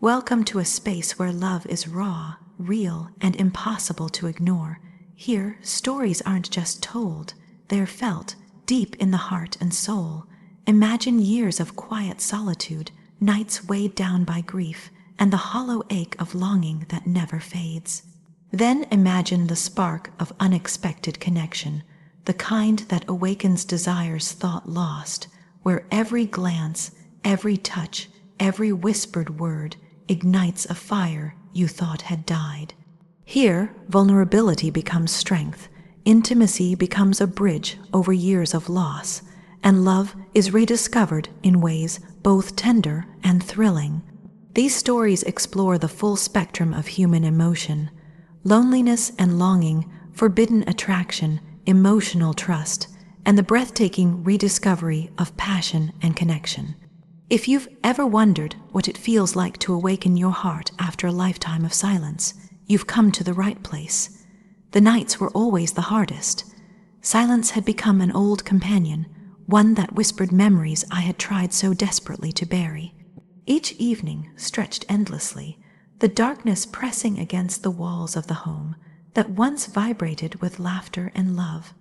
Welcome to a space where love is raw, real, and impossible to ignore. Here, stories aren't just told, they're felt deep in the heart and soul. Imagine years of quiet solitude, nights weighed down by grief, and the hollow ache of longing that never fades. Then imagine the spark of unexpected connection, the kind that awakens desires thought lost, where every glance, every touch, every whispered word ignites a fire you thought had died. Here, vulnerability becomes strength, intimacy becomes a bridge over years of loss, and love is rediscovered in ways both tender and thrilling. These stories explore the full spectrum of human emotion: loneliness and longing, forbidden attraction, emotional trust, and the breathtaking rediscovery of passion and connection. If you've ever wondered what it feels like to awaken your heart after a lifetime of silence, you've come to the right place. The nights were always the hardest. Silence had become an old companion, one that whispered memories I had tried so desperately to bury. Each evening stretched endlessly, the darkness pressing against the walls of the home that once vibrated with laughter and love.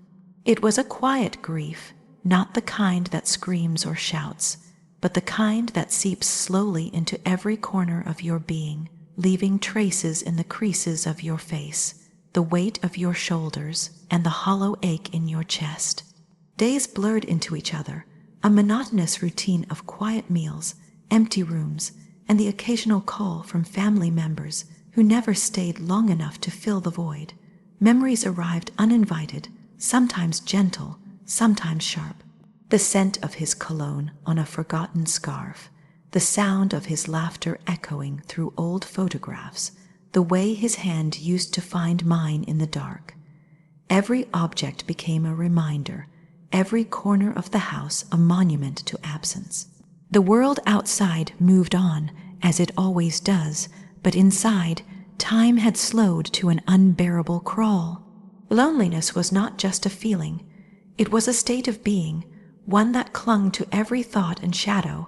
It was a quiet grief, not the kind that screams or shouts, but the kind that seeps slowly into every corner of your being, leaving traces in the creases of your face, the weight of your shoulders, and the hollow ache in your chest. Days blurred into each other, a monotonous routine of quiet meals, empty rooms, and the occasional call from family members who never stayed long enough to fill the void. Memories arrived uninvited, sometimes gentle, sometimes sharp. The scent of his cologne on a forgotten scarf, the sound of his laughter echoing through old photographs, the way his hand used to find mine in the dark. Every object became a reminder, every corner of the house a monument to absence. The world outside moved on, as it always does, but inside, time had slowed to an unbearable crawl. Loneliness was not just a feeling. It was a state of being, one that clung to every thought and shadow,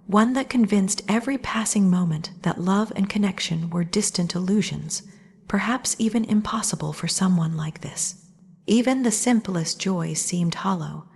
one that convinced every passing moment that love and connection were distant illusions, perhaps even impossible for someone like this. Even the simplest joys seemed hollow.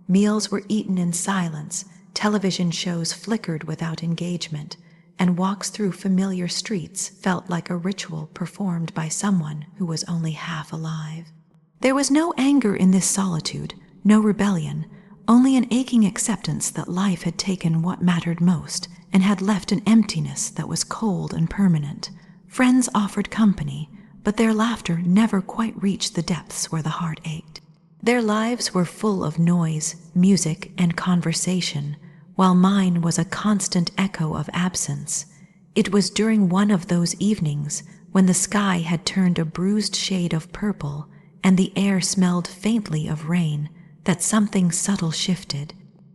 Meals were eaten in silence, television shows flickered without engagement, and walks through familiar streets felt like a ritual performed by someone who was only half alive. There was no anger in this solitude, no rebellion, only an aching acceptance that life had taken what mattered most and had left an emptiness that was cold and permanent. Friends offered company, but their laughter never quite reached the depths where the heart ached. Their lives were full of noise, music, and conversation, while mine was a constant echo of absence. It was during one of those evenings, when the sky had turned a bruised shade of purple and the air smelled faintly of rain, that something subtle shifted.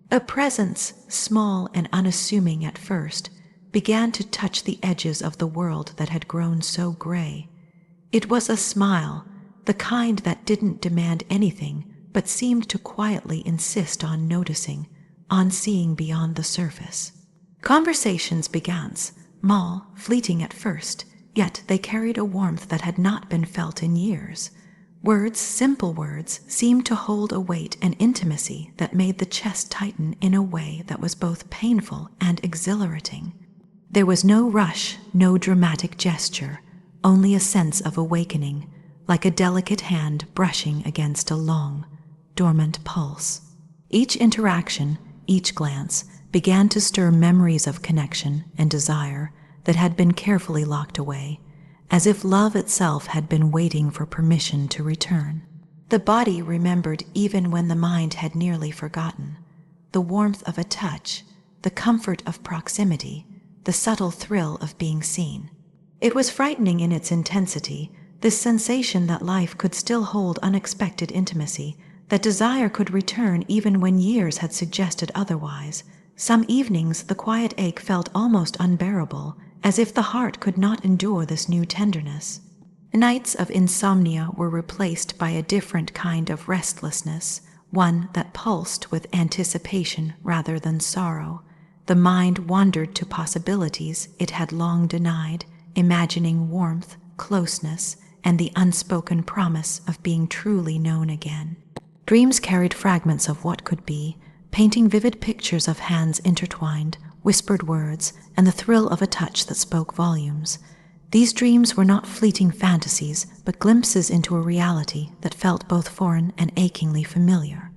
A presence, small and unassuming at first, began to touch the edges of the world that had grown so gray. It was a smile, the kind that didn't demand anything, but seemed to quietly insist on noticing, on seeing beyond the surface. Conversations began, small, fleeting at first, yet they carried a warmth that had not been felt in years. Words, simple words, seemed to hold a weight and intimacy that made the chest tighten in a way that was both painful and exhilarating. There was no rush, no dramatic gesture, only a sense of awakening, like a delicate hand brushing against a long, dormant pulse. Each interaction, each glance, began to stir memories of connection and desire that had been carefully locked away, as if love itself had been waiting for permission to return. The body remembered even when the mind had nearly forgotten. The warmth of a touch, the comfort of proximity, the subtle thrill of being seen. It was frightening in its intensity, this sensation that life could still hold unexpected intimacy, that desire could return even when years had suggested otherwise. Some evenings the quiet ache felt almost unbearable, as if the heart could not endure this new tenderness. Nights of insomnia were replaced by a different kind of restlessness, one that pulsed with anticipation rather than sorrow. The mind wandered to possibilities it had long denied, imagining warmth, closeness, and the unspoken promise of being truly known again. Dreams carried fragments of what could be, painting vivid pictures of hands intertwined, whispered words, and the thrill of a touch that spoke volumes. These dreams were not fleeting fantasies, but glimpses into a reality that felt both foreign and achingly familiar.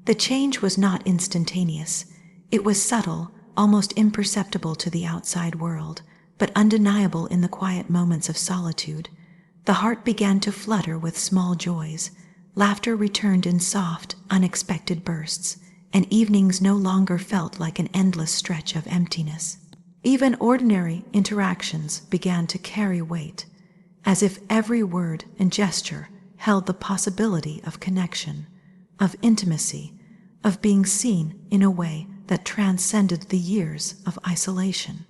The change was not instantaneous. It was subtle, almost imperceptible to the outside world, but undeniable in the quiet moments of solitude. The heart began to flutter with small joys. Laughter returned in soft, unexpected bursts, and evenings no longer felt like an endless stretch of emptiness. Even ordinary interactions began to carry weight, as if every word and gesture held the possibility of connection, of intimacy, of being seen in a way that transcended the years of isolation.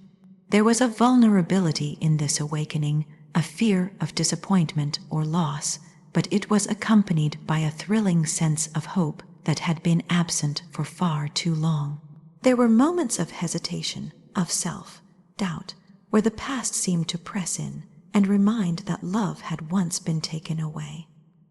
There was a vulnerability in this awakening, a fear of disappointment or loss, but it was accompanied by a thrilling sense of hope that had been absent for far too long. There were moments of hesitation, of self-doubt, where the past seemed to press in and remind that love had once been taken away.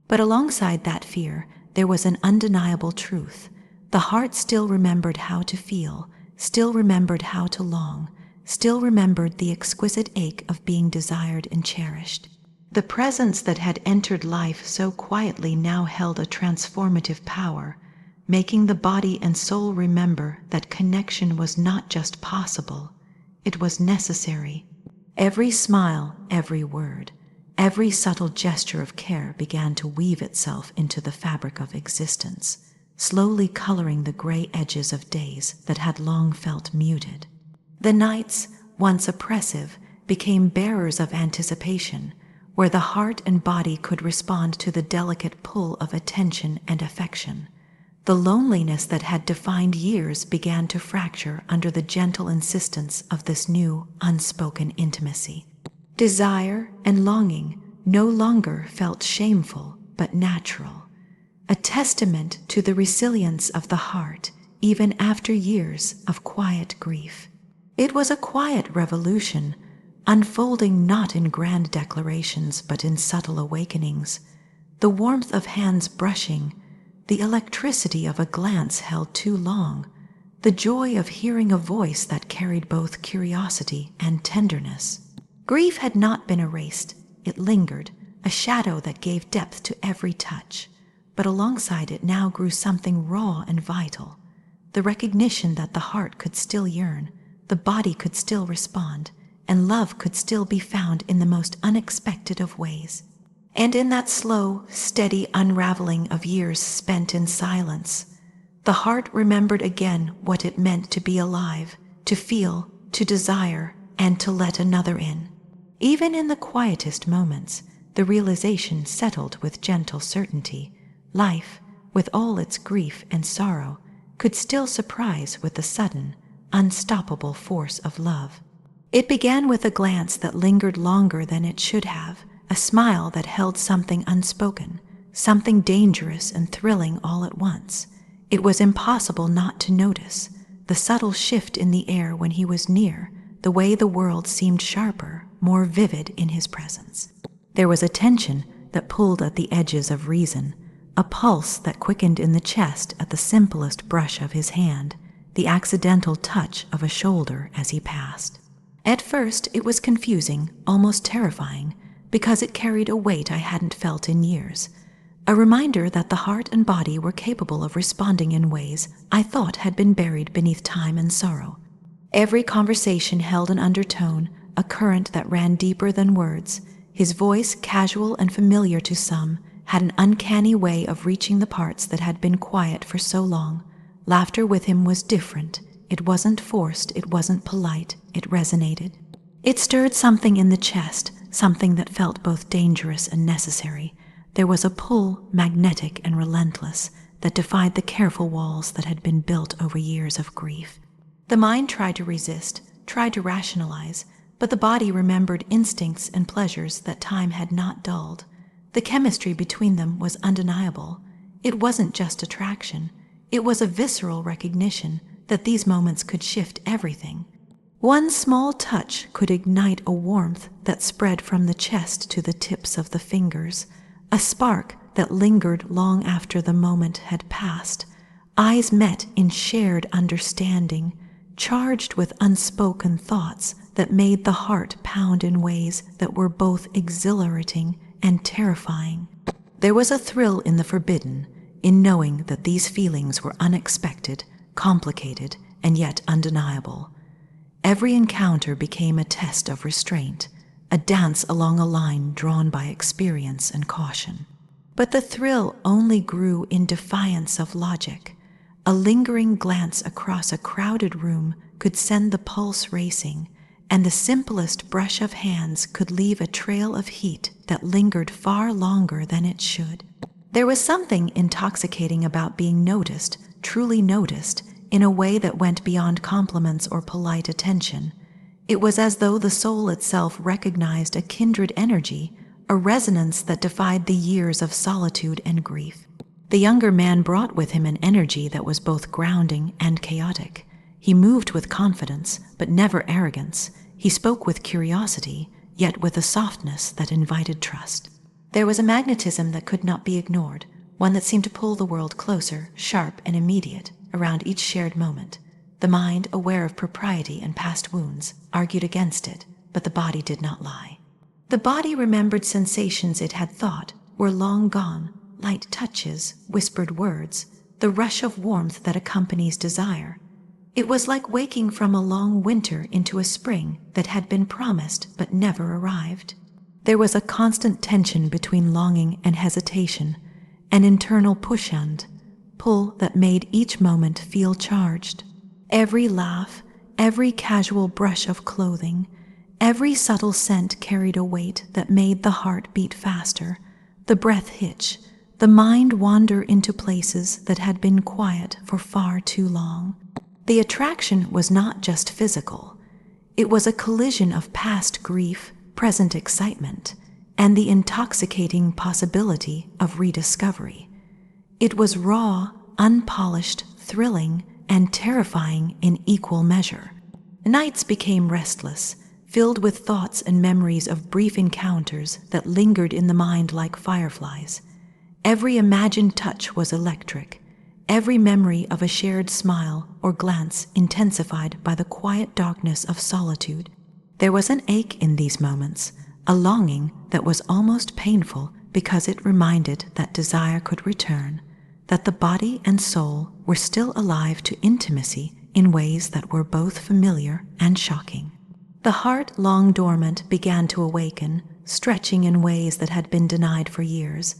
But alongside that fear, there was an undeniable truth. The heart still remembered how to feel, still remembered how to long, still remembered the exquisite ache of being desired and cherished. The presence that had entered life so quietly now held a transformative power, making the body and soul remember that connection was not just possible, it was necessary. Every smile, every word, every subtle gesture of care began to weave itself into the fabric of existence, slowly coloring the gray edges of days that had long felt muted. The nights, once oppressive, became bearers of anticipation, where the heart and body could respond to the delicate pull of attention and affection. The loneliness that had defined years began to fracture under the gentle insistence of this new, unspoken intimacy. Desire and longing no longer felt shameful but natural, a testament to the resilience of the heart even after years of quiet grief. It was a quiet revolution, unfolding not in grand declarations but in subtle awakenings. The warmth of hands brushing, the electricity of a glance held too long, the joy of hearing a voice that carried both curiosity and tenderness. Grief had not been erased, it lingered, a shadow that gave depth to every touch, but alongside it now grew something raw and vital, the recognition that the heart could still yearn, the body could still respond, and love could still be found in the most unexpected of ways. And in that slow, steady unraveling of years spent in silence, the heart remembered again what it meant to be alive, to feel, to desire, and to let another in. Even in the quietest moments, the realization settled with gentle certainty. Life, with all its grief and sorrow, could still surprise with the sudden, unstoppable force of love. It began with a glance that lingered longer than it should have, a smile that held something unspoken, something dangerous and thrilling all at once. It was impossible not to notice the subtle shift in the air when he was near, the way the world seemed sharper, more vivid in his presence. There was a tension that pulled at the edges of reason, a pulse that quickened in the chest at the simplest brush of his hand, the accidental touch of a shoulder as he passed. At first it was confusing, almost terrifying, because it carried a weight I hadn't felt in years, a reminder that the heart and body were capable of responding in ways I thought had been buried beneath time and sorrow. Every conversation held an undertone, a current that ran deeper than words. His voice, casual and familiar to some, had an uncanny way of reaching the parts that had been quiet for so long. Laughter with him was different. It wasn't forced, it wasn't polite, it resonated. It stirred something in the chest, something that felt both dangerous and necessary. There was a pull, magnetic and relentless, that defied the careful walls that had been built over years of grief. The mind tried to resist, tried to rationalize, but the body remembered instincts and pleasures that time had not dulled. The chemistry between them was undeniable. It wasn't just attraction. It was a visceral recognition, that these moments could shift everything. One small touch could ignite a warmth that spread from the chest to the tips of the fingers, a spark that lingered long after the moment had passed. Eyes met in shared understanding, charged with unspoken thoughts that made the heart pound in ways that were both exhilarating and terrifying. There was a thrill in the forbidden, in knowing that these feelings were unexpected, complicated, and yet undeniable. Every encounter became a test of restraint, a dance along a line drawn by experience and caution. But the thrill only grew in defiance of logic. A lingering glance across a crowded room could send the pulse racing, and the simplest brush of hands could leave a trail of heat that lingered far longer than it should. There was something intoxicating about being noticed, truly noticed, in a way that went beyond compliments or polite attention. It was as though the soul itself recognized a kindred energy, a resonance that defied the years of solitude and grief. The younger man brought with him an energy that was both grounding and chaotic. He moved with confidence, but never arrogance. He spoke with curiosity, yet with a softness that invited trust. There was a magnetism that could not be ignored, one that seemed to pull the world closer, sharp and immediate, around each shared moment. The mind, aware of propriety and past wounds, argued against it, but the body did not lie. The body remembered sensations it had thought were long gone, light touches, whispered words, the rush of warmth that accompanies desire. It was like waking from a long winter into a spring that had been promised but never arrived. There was a constant tension between longing and hesitation, an internal push and pull that made each moment feel charged. Every laugh, every casual brush of clothing, every subtle scent carried a weight that made the heart beat faster, the breath hitch, the mind wander into places that had been quiet for far too long. The attraction was not just physical. It was a collision of past grief, present excitement, and the intoxicating possibility of rediscovery. It was raw, unpolished, thrilling, and terrifying in equal measure. Nights became restless, filled with thoughts and memories of brief encounters that lingered in the mind like fireflies. Every imagined touch was electric, every memory of a shared smile or glance intensified by the quiet darkness of solitude. There was an ache in these moments, a longing that was almost painful because it reminded that desire could return, that the body and soul were still alive to intimacy in ways that were both familiar and shocking. The heart, long dormant, began to awaken, stretching in ways that had been denied for years.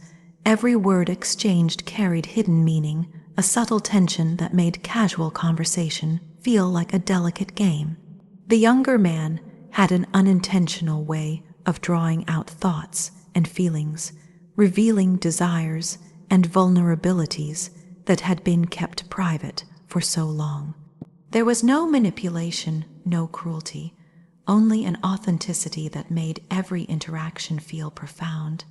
Every word exchanged carried hidden meaning, a subtle tension that made casual conversation feel like a delicate game. The younger man had an unintentional way of drawing out thoughts and feelings, revealing desires and vulnerabilities that had been kept private for so long. There was no manipulation, no cruelty, only an authenticity that made every interaction feel profound,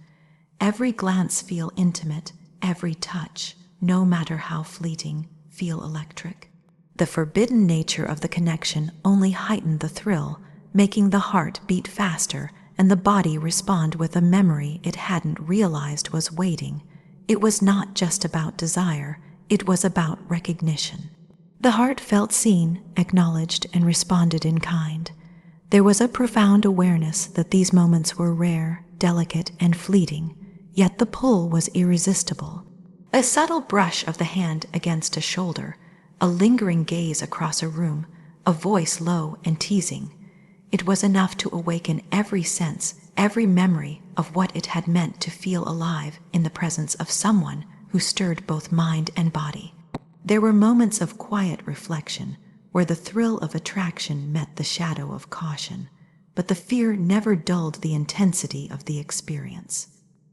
every glance feel intimate, every touch, no matter how fleeting, feel electric. The forbidden nature of the connection only heightened the thrill, making the heart beat faster and the body respond with a memory it hadn't realized was waiting. It was not just about desire, it was about recognition. The heart felt seen, acknowledged, and responded in kind. There was a profound awareness that these moments were rare, delicate, and fleeting, yet the pull was irresistible. A subtle brush of the hand against a shoulder, a lingering gaze across a room, a voice low and teasing. It was enough to awaken every sense, every memory of what it had meant to feel alive in the presence of someone who stirred both mind and body. There were moments of quiet reflection, where the thrill of attraction met the shadow of caution, but the fear never dulled the intensity of the experience.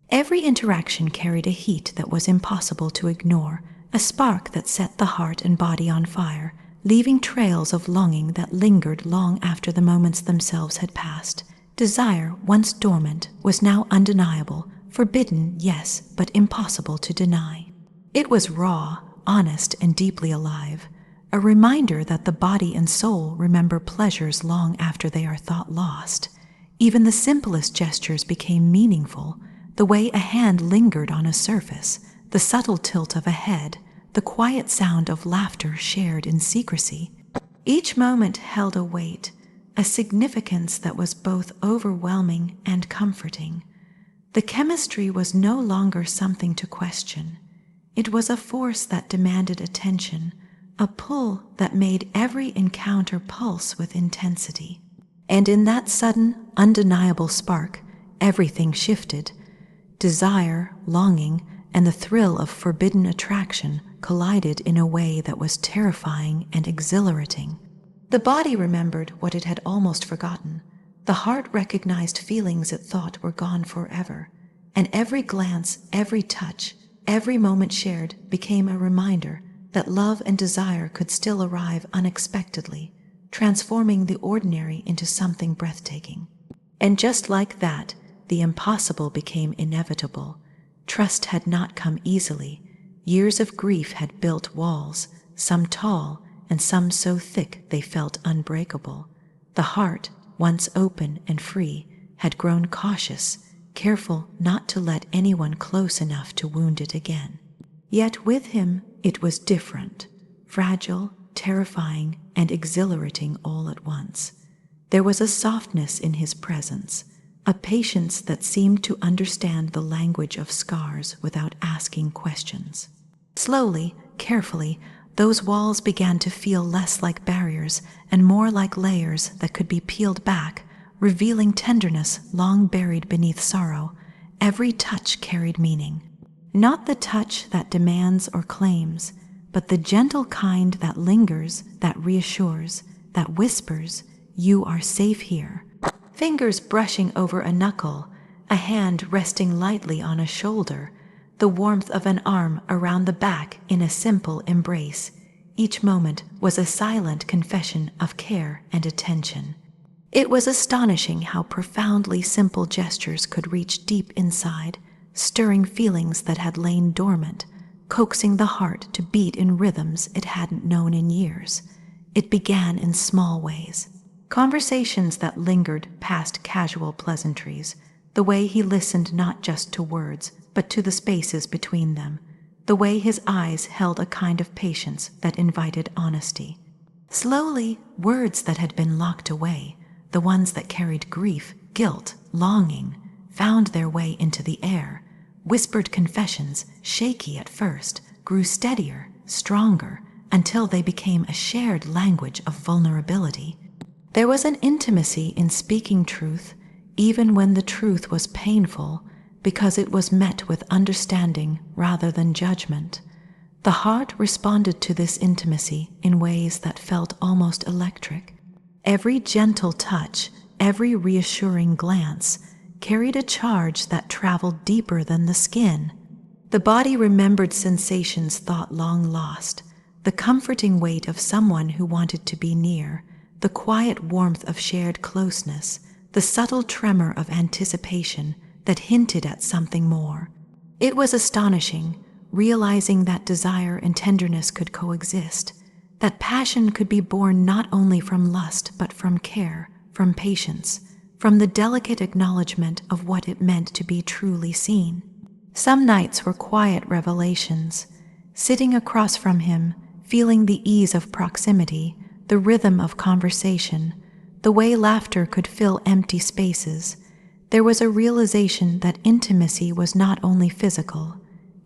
Every interaction carried a heat that was impossible to ignore, a spark that set the heart and body on fire, leaving trails of longing that lingered long after the moments themselves had passed. Desire, once dormant, was now undeniable, forbidden, yes, but impossible to deny. It was raw, honest, and deeply alive, a reminder that the body and soul remember pleasures long after they are thought lost. Even the simplest gestures became meaningful, the way a hand lingered on a surface, the subtle tilt of a head, the quiet sound of laughter shared in secrecy. Each moment held a weight, a significance that was both overwhelming and comforting. The chemistry was no longer something to question. It was a force that demanded attention, a pull that made every encounter pulse with intensity. And in that sudden, undeniable spark, everything shifted. Desire, longing, and the thrill of forbidden attraction collided in a way that was terrifying and exhilarating. The body remembered what it had almost forgotten. The heart recognized feelings it thought were gone forever. And every glance, every touch, every moment shared became a reminder that love and desire could still arrive unexpectedly, transforming the ordinary into something breathtaking. And just like that, the impossible became inevitable. Trust had not come easily. Years of grief had built walls, some tall and some so thick they felt unbreakable. The heart, once open and free, had grown cautious, careful not to let anyone close enough to wound it again. Yet with him it was different, fragile, terrifying, and exhilarating all at once. There was a softness in his presence, a patience that seemed to understand the language of scars without asking questions. Slowly, carefully, those walls began to feel less like barriers and more like layers that could be peeled back, revealing tenderness long buried beneath sorrow. Every touch carried meaning. Not the touch that demands or claims, but the gentle kind that lingers, that reassures, that whispers, "You are safe here." Fingers brushing over a knuckle, a hand resting lightly on a shoulder, the warmth of an arm around the back in a simple embrace. Each moment was a silent confession of care and attention. It was astonishing how profoundly simple gestures could reach deep inside, stirring feelings that had lain dormant, coaxing the heart to beat in rhythms it hadn't known in years. It began in small ways. Conversations that lingered past casual pleasantries, the way he listened not just to words, but to the spaces between them, the way his eyes held a kind of patience that invited honesty. Slowly, words that had been locked away, the ones that carried grief, guilt, longing, found their way into the air. Whispered confessions, shaky at first, grew steadier, stronger, until they became a shared language of vulnerability. There was an intimacy in speaking truth, even when the truth was painful, because it was met with understanding rather than judgment. The heart responded to this intimacy in ways that felt almost electric. Every gentle touch, every reassuring glance, carried a charge that traveled deeper than the skin. The body remembered sensations thought long lost, the comforting weight of someone who wanted to be near, the quiet warmth of shared closeness, the subtle tremor of anticipation that hinted at something more. It was astonishing, realizing that desire and tenderness could coexist, that passion could be born not only from lust but from care, from patience, from the delicate acknowledgement of what it meant to be truly seen. Some nights were quiet revelations, sitting across from him, feeling the ease of proximity, the rhythm of conversation, the way laughter could fill empty spaces. There was a realization that intimacy was not only physical,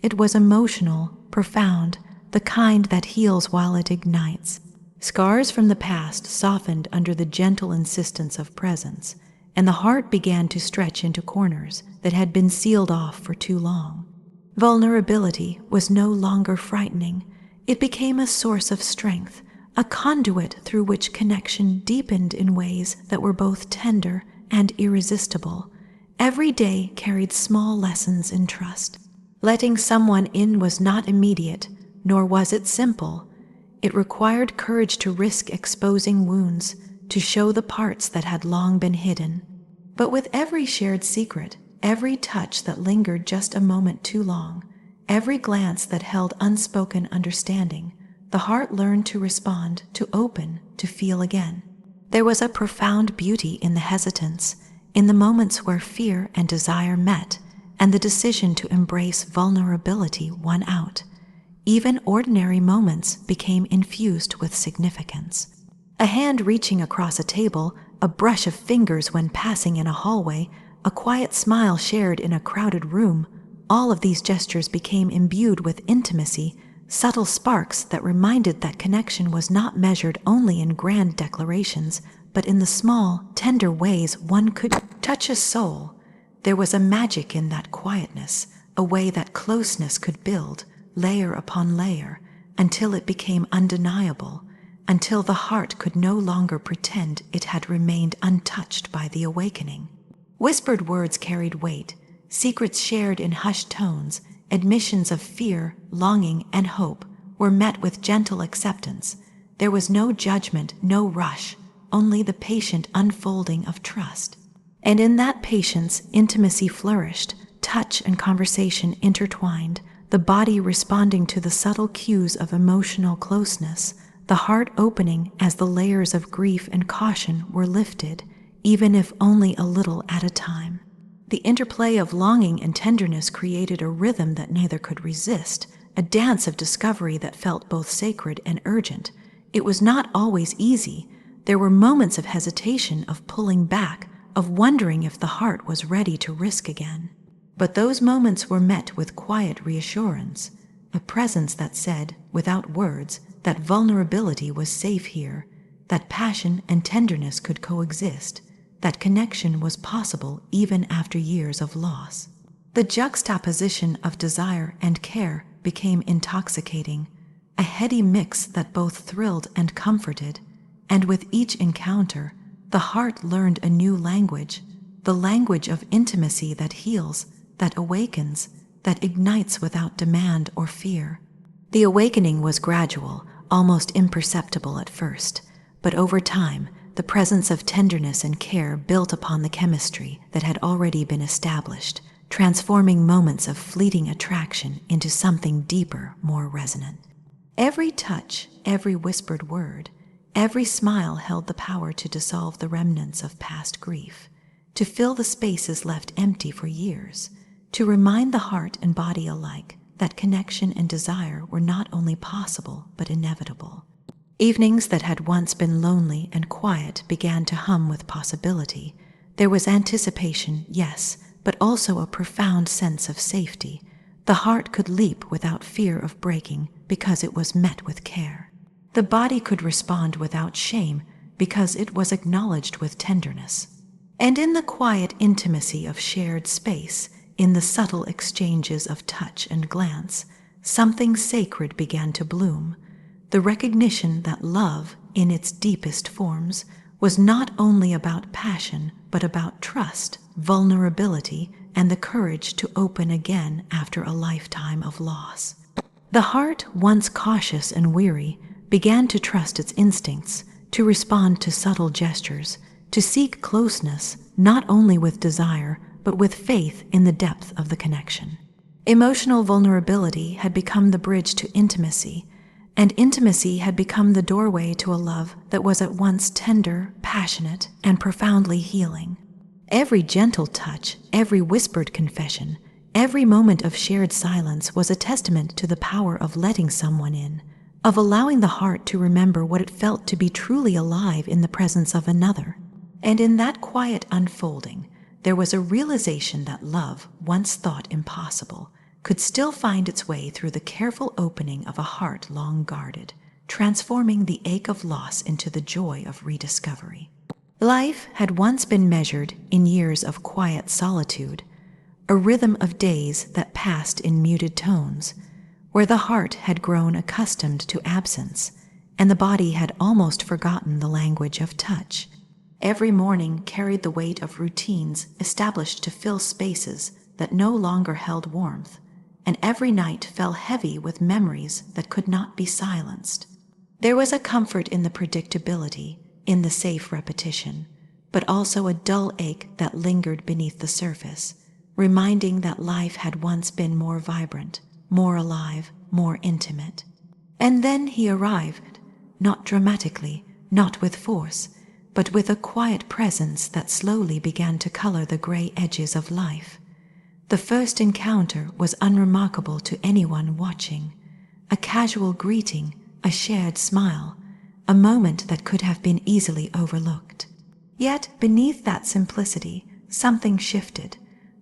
it was emotional, profound, the kind that heals while it ignites. Scars from the past softened under the gentle insistence of presence, and the heart began to stretch into corners that had been sealed off for too long. Vulnerability was no longer frightening. It became a source of strength, a conduit through which connection deepened in ways that were both tender and irresistible. Every day carried small lessons in trust. Letting someone in was not immediate, nor was it simple. It required courage to risk exposing wounds, to show the parts that had long been hidden. But with every shared secret, every touch that lingered just a moment too long, every glance that held unspoken understanding, The heart learned to respond, to open, to feel again. There was a profound beauty in the hesitance, in the moments where fear and desire met, and the decision to embrace vulnerability won out. Even ordinary moments became infused with significance. A hand reaching across a table, a brush of fingers when passing in a hallway, a quiet smile shared in a crowded room, all of these gestures became imbued with intimacy, subtle sparks that reminded that connection was not measured only in grand declarations, but in the small, tender ways one could touch a soul. There was a magic in that quietness, a way that closeness could build, layer upon layer, until it became undeniable, until the heart could no longer pretend it had remained untouched by the awakening. Whispered words carried weight, secrets shared in hushed tones, admissions of fear, longing, and hope were met with gentle acceptance. There was no judgment, no rush, only the patient unfolding of trust. And in that patience, intimacy flourished, touch and conversation intertwined, the body responding to the subtle cues of emotional closeness, the heart opening as the layers of grief and caution were lifted, even if only a little at a time. The interplay of longing and tenderness created a rhythm that neither could resist, a dance of discovery that felt both sacred and urgent. It was not always easy. There were moments of hesitation, of pulling back, of wondering if the heart was ready to risk again. But those moments were met with quiet reassurance, a presence that said, without words, that vulnerability was safe here, that passion and tenderness could coexist, that connection was possible even after years of loss. The juxtaposition of desire and care became intoxicating, a heady mix that both thrilled and comforted, and with each encounter, the heart learned a new language, the language of intimacy that heals, that awakens, that ignites without demand or fear. The awakening was gradual, almost imperceptible at first, but over time, the presence of tenderness and care built upon the chemistry that had already been established, transforming moments of fleeting attraction into something deeper, more resonant. Every touch, every whispered word, every smile held the power to dissolve the remnants of past grief, to fill the spaces left empty for years, to remind the heart and body alike that connection and desire were not only possible but inevitable. Evenings that had once been lonely and quiet began to hum with possibility. There was anticipation, yes, but also a profound sense of safety. The heart could leap without fear of breaking because it was met with care. The body could respond without shame because it was acknowledged with tenderness. And in the quiet intimacy of shared space, in the subtle exchanges of touch and glance, something sacred began to bloom. The recognition that love, in its deepest forms, was not only about passion, but about trust, vulnerability, and the courage to open again after a lifetime of loss. The heart, once cautious and weary, began to trust its instincts, to respond to subtle gestures, to seek closeness, not only with desire, but with faith in the depth of the connection. Emotional vulnerability had become the bridge to intimacy, and intimacy had become the doorway to a love that was at once tender, passionate, and profoundly healing. Every gentle touch, every whispered confession, every moment of shared silence was a testament to the power of letting someone in, of allowing the heart to remember what it felt to be truly alive in the presence of another. And in that quiet unfolding, there was a realization that love, once thought impossible, could still find its way through the careful opening of a heart long guarded, transforming the ache of loss into the joy of rediscovery. Life had once been measured in years of quiet solitude, a rhythm of days that passed in muted tones, where the heart had grown accustomed to absence, and the body had almost forgotten the language of touch. Every morning carried the weight of routines established to fill spaces that no longer held warmth, and every night fell heavy with memories that could not be silenced. There was a comfort in the predictability, in the safe repetition, but also a dull ache that lingered beneath the surface, reminding that life had once been more vibrant, more alive, more intimate. And then he arrived, not dramatically, not with force, but with a quiet presence that slowly began to color the gray edges of life. The first encounter was unremarkable to anyone watching. A casual greeting, a shared smile, a moment that could have been easily overlooked. Yet beneath that simplicity, something shifted.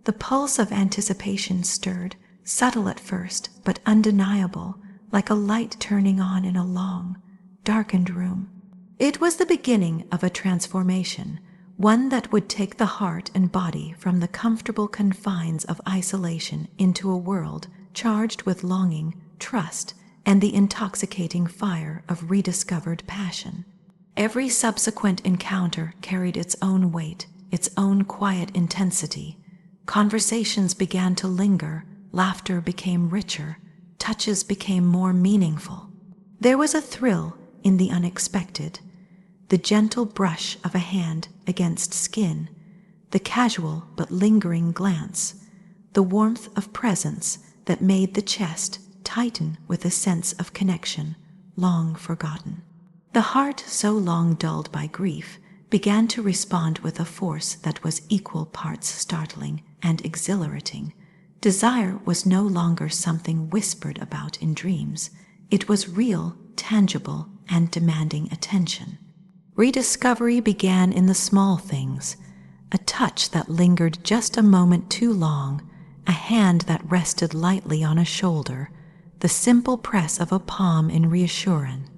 The pulse of anticipation stirred, subtle at first, but undeniable, like a light turning on in a long, darkened room. It was the beginning of a transformation, one that would take the heart and body from the comfortable confines of isolation into a world charged with longing, trust, and the intoxicating fire of rediscovered passion. Every subsequent encounter carried its own weight, its own quiet intensity. Conversations began to linger, laughter became richer, touches became more meaningful. There was a thrill in the unexpected, the gentle brush of a hand against skin, the casual but lingering glance, the warmth of presence that made the chest tighten with a sense of connection long forgotten. The heart, so long dulled by grief, began to respond with a force that was equal parts startling and exhilarating. Desire was no longer something whispered about in dreams. It was real, tangible, and demanding attention. Rediscovery began in the small things, a touch that lingered just a moment too long, a hand that rested lightly on a shoulder, the simple press of a palm in reassurance.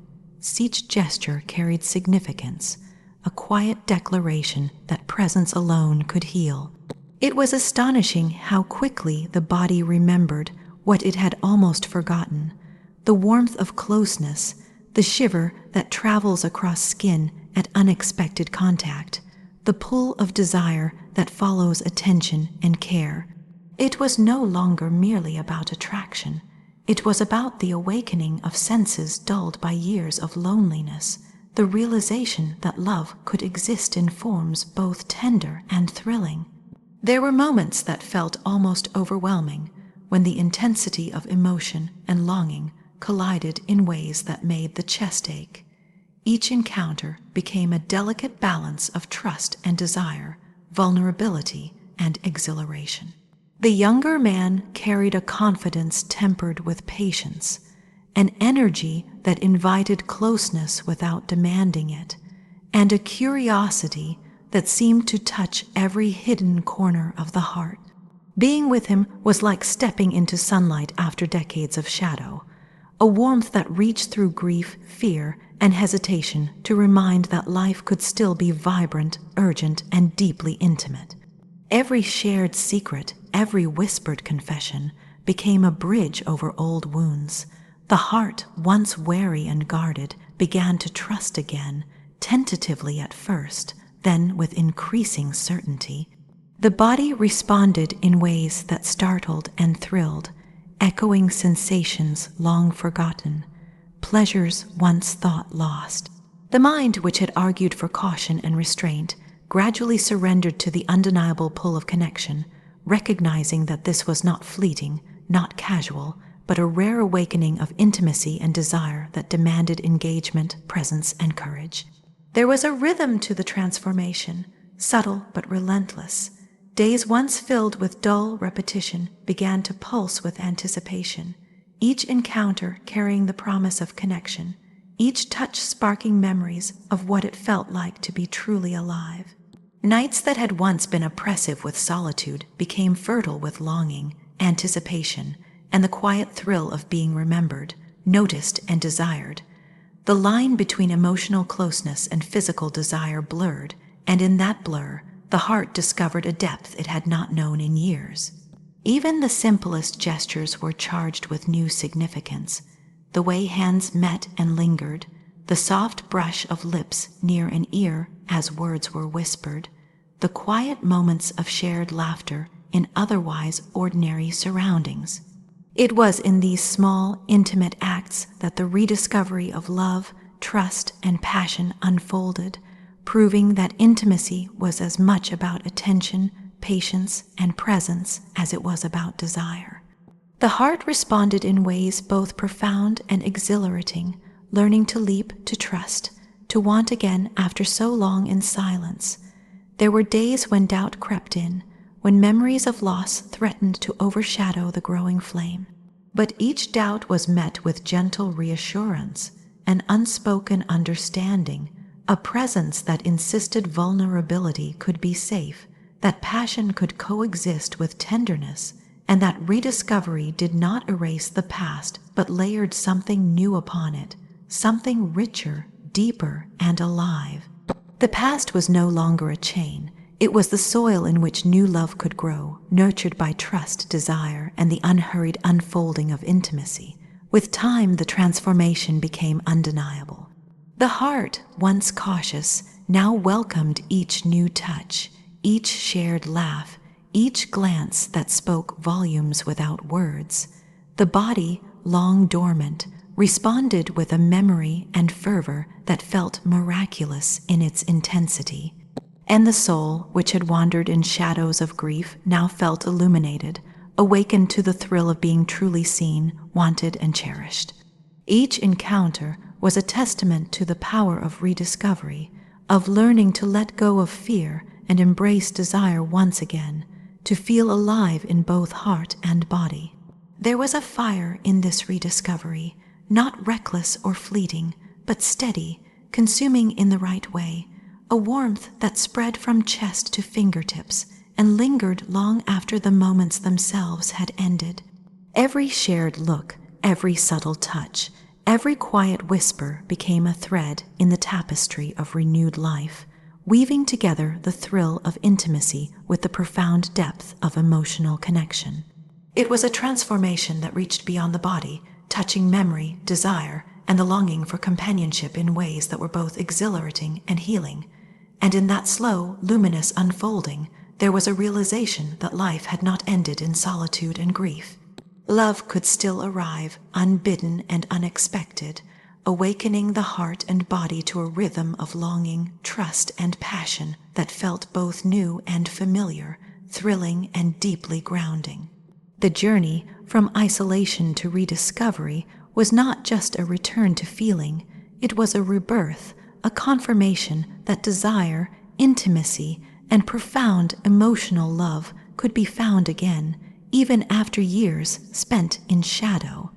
Each gesture carried significance, a quiet declaration that presence alone could heal. It was astonishing how quickly the body remembered what it had almost forgotten, the warmth of closeness, the shiver that travels across skin at unexpected contact, the pull of desire that follows attention and care. It was no longer merely about attraction. It was about the awakening of senses dulled by years of loneliness, the realization that love could exist in forms both tender and thrilling. There were moments that felt almost overwhelming, when the intensity of emotion and longing collided in ways that made the chest ache. Each encounter became a delicate balance of trust and desire, vulnerability and exhilaration. The younger man carried a confidence tempered with patience, an energy that invited closeness without demanding it, and a curiosity that seemed to touch every hidden corner of the heart. Being with him was like stepping into sunlight after decades of shadow, a warmth that reached through grief, fear, and hesitation to remind that life could still be vibrant, urgent, and deeply intimate. Every shared secret, every whispered confession became a bridge over old wounds. The heart, once wary and guarded, began to trust again, tentatively at first, then with increasing certainty. The body responded in ways that startled and thrilled, echoing sensations long forgotten, pleasures once thought lost. The mind, which had argued for caution and restraint, gradually surrendered to the undeniable pull of connection, recognizing that this was not fleeting, not casual, but a rare awakening of intimacy and desire that demanded engagement, presence, and courage. There was a rhythm to the transformation, subtle but relentless. Days once filled with dull repetition began to pulse with anticipation, each encounter carrying the promise of connection, each touch sparking memories of what it felt like to be truly alive. Nights that had once been oppressive with solitude became fertile with longing, anticipation, and the quiet thrill of being remembered, noticed, and desired. The line between emotional closeness and physical desire blurred, and in that blur, the heart discovered a depth it had not known in years. Even the simplest gestures were charged with new significance. The way hands met and lingered, the soft brush of lips near an ear as words were whispered, the quiet moments of shared laughter in otherwise ordinary surroundings. It was in these small, intimate acts that the rediscovery of love, trust, and passion unfolded, proving that intimacy was as much about attention, patience, and presence as it was about desire. The heart responded in ways both profound and exhilarating, learning to leap, to trust, to want again after so long in silence. There were days when doubt crept in, when memories of loss threatened to overshadow the growing flame. But each doubt was met with gentle reassurance, an unspoken understanding, a presence that insisted vulnerability could be safe, that passion could coexist with tenderness, and that rediscovery did not erase the past but layered something new upon it, something richer, deeper, and alive. The past was no longer a chain. It was the soil in which new love could grow, nurtured by trust, desire, and the unhurried unfolding of intimacy. With time, the transformation became undeniable. The heart, once cautious, now welcomed each new touch, each shared laugh, each glance that spoke volumes without words. The body, long dormant, responded with a memory and fervor that felt miraculous in its intensity. And the soul, which had wandered in shadows of grief, now felt illuminated, awakened to the thrill of being truly seen, wanted, and cherished. Each encounter was a testament to the power of rediscovery, of learning to let go of fear and embrace desire once again, to feel alive in both heart and body. There was a fire in this rediscovery, not reckless or fleeting, but steady, consuming in the right way, a warmth that spread from chest to fingertips and lingered long after the moments themselves had ended. Every shared look, every subtle touch, every quiet whisper became a thread in the tapestry of renewed life, weaving together the thrill of intimacy with the profound depth of emotional connection. It was a transformation that reached beyond the body, touching memory, desire, and the longing for companionship in ways that were both exhilarating and healing. And in that slow, luminous unfolding, there was a realization that life had not ended in solitude and grief. Love could still arrive, unbidden and unexpected, awakening the heart and body to a rhythm of longing, trust, and passion that felt both new and familiar, thrilling and deeply grounding. The journey from isolation to rediscovery was not just a return to feeling, it was a rebirth, a confirmation that desire, intimacy, and profound emotional love could be found again, even after years spent in shadow.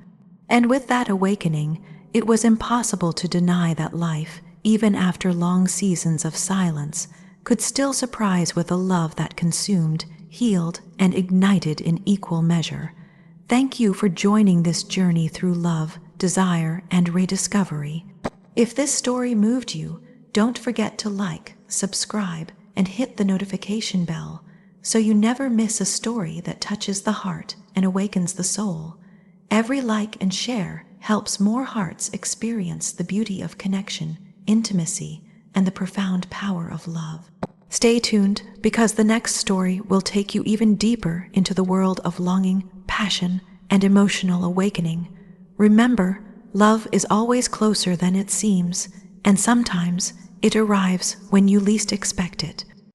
And with that awakening, it was impossible to deny that life, even after long seasons of silence, could still surprise with a love that consumed, healed, and ignited in equal measure. Thank you for joining this journey through love, desire, and rediscovery. If this story moved you, don't forget to like, subscribe, and hit the notification bell so you never miss a story that touches the heart and awakens the soul. Every like and share helps more hearts experience the beauty of connection, intimacy, and the profound power of love. Stay tuned, because the next story will take you even deeper into the world of longing, passion, and emotional awakening. Remember, love is always closer than it seems, and sometimes it arrives when you least expect it.